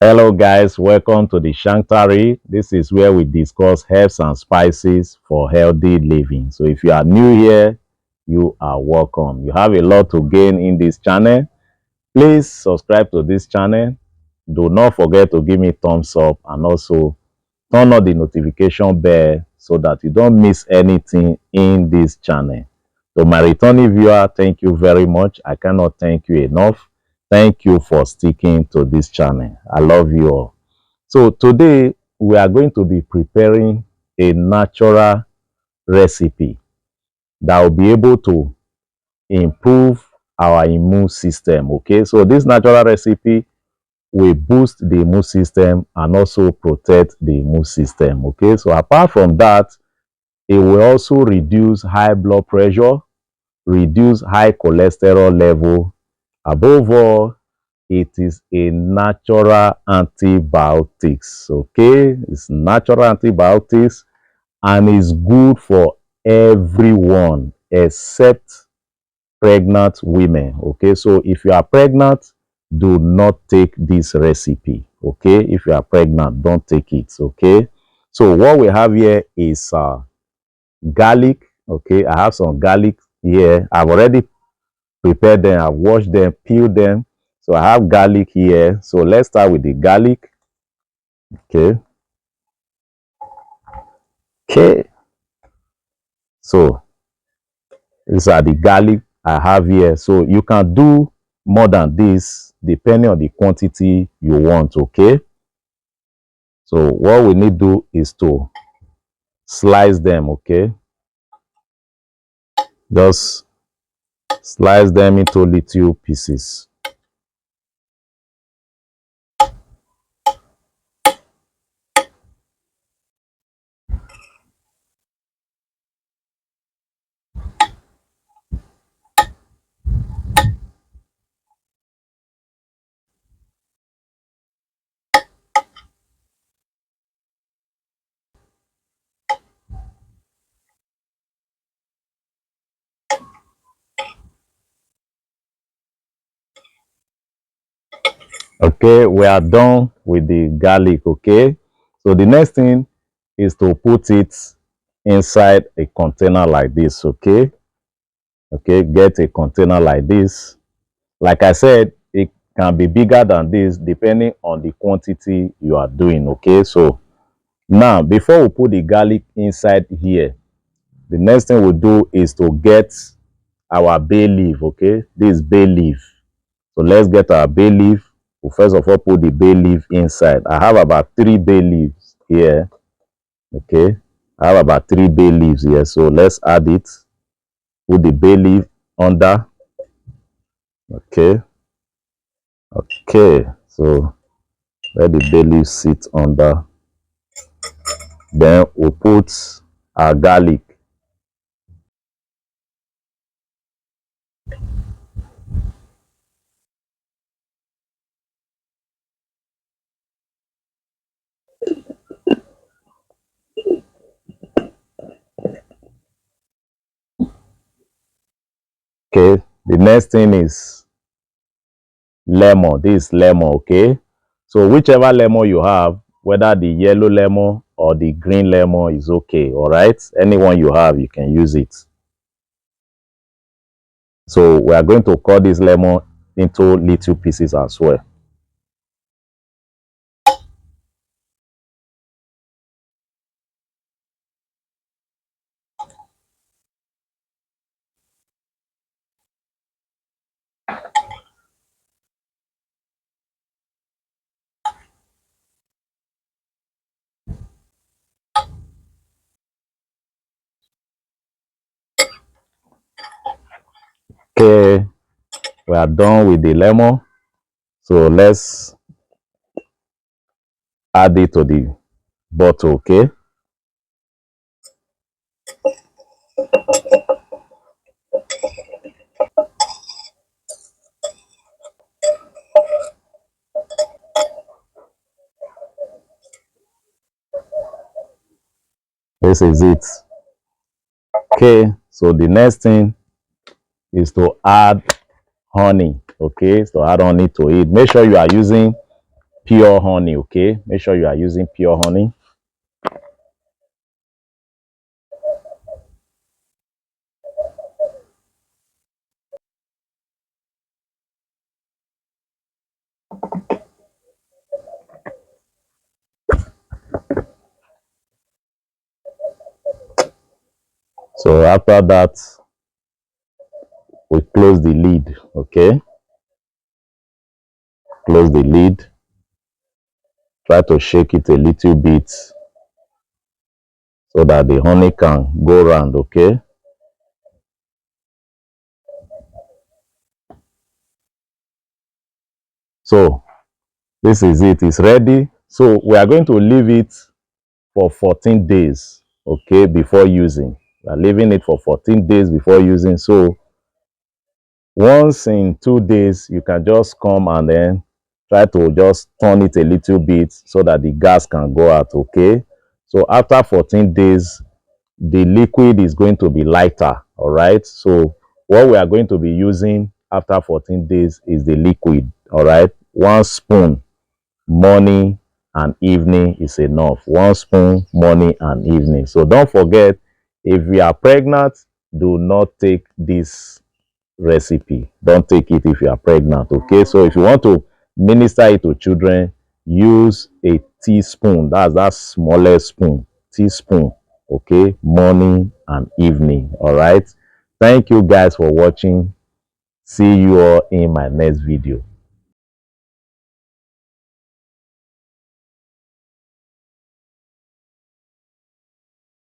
Hello guys, welcome to the Shankari. This is where we discuss herbs and spices for healthy living. So if you are new here, you are welcome. You have a lot to gain in this channel. Please subscribe to this channel. Do not forget to give me thumbs up and also turn on the notification bell so that you don't miss anything in this channel. To my returning viewer, thank you very much. I cannot thank you enough. Thank you for sticking to this channel. I love you all. So today we are going to be preparing a natural recipe that will be able to improve our immune system. Okay, so this natural recipe will boost the immune system and also protect the immune system. Okay, so apart from that, it will also reduce high blood pressure, reduce high cholesterol level. Above all, it is a natural antibiotics. Okay, it's natural antibiotics and is good for everyone except pregnant women. Okay, so if you are pregnant, do not take this recipe. Okay, if you are pregnant, don't take it. Okay, so what we have here is garlic. Okay, I have some garlic here. I've already prepared them. I've washed them, peeled them. So I have garlic here. So let's start with the garlic. Okay. Okay. So these are the garlic I have here. So you can do more than this depending on the quantity you want. Okay. So what we need to do is to slice them. Okay. Just slice them into little pieces. Okay, we are done with the garlic. Okay, so the next thing is to put it inside a container like this. Okay, get a container like this. Like I said, it can be bigger than this depending on the quantity you are doing. Okay, so now before we put the garlic inside here, the next thing we do is to get our bay leaf. Okay, this bay leaf. So let's get our bay leaf. We'll first of all put the bay leaf inside. I have about 3 bay leaves here. Okay, I have about 3 bay leaves here. So let's add it. Put the bay leaf under. Okay, so let the bay leaf sit under. Then we'll put our garlic. Okay, the next thing is lemon. This is lemon. Okay, so whichever lemon you have, whether the yellow lemon or the green lemon is okay. All right, anyone you have, you can use it. So we are going to cut this lemon into little pieces as well. Okay, we are done with the lemon. So let's add it to the bottle. Okay, this is it. Okay, so the next thing is to add honey. Okay, so add honey to it. Make sure you are using pure honey. Okay, make sure you are using pure honey. So after that, we close the lid. Okay, close the lid. Try to shake it a little bit so that the honey can go round. Okay. So this is it. It's ready. So we are going to leave it for 14 days. Okay, before using. We are leaving it for 14 days before using. So once in 2 days, you can just come and then try to just turn it a little bit so that the gas can go out. Okay. So after 14 days, the liquid is going to be lighter. All right. So what we are going to be using after 14 days is the liquid. All right. 1 spoon morning and evening is enough. 1 spoon morning and evening. So don't forget, if you are pregnant, do not take this recipe. Don't take it if you are pregnant. Okay. So if you want to minister it to children, use a teaspoon. That's that smallest spoon. Teaspoon. Okay. Morning and evening. All right. Thank you guys for watching. See you all in my next video.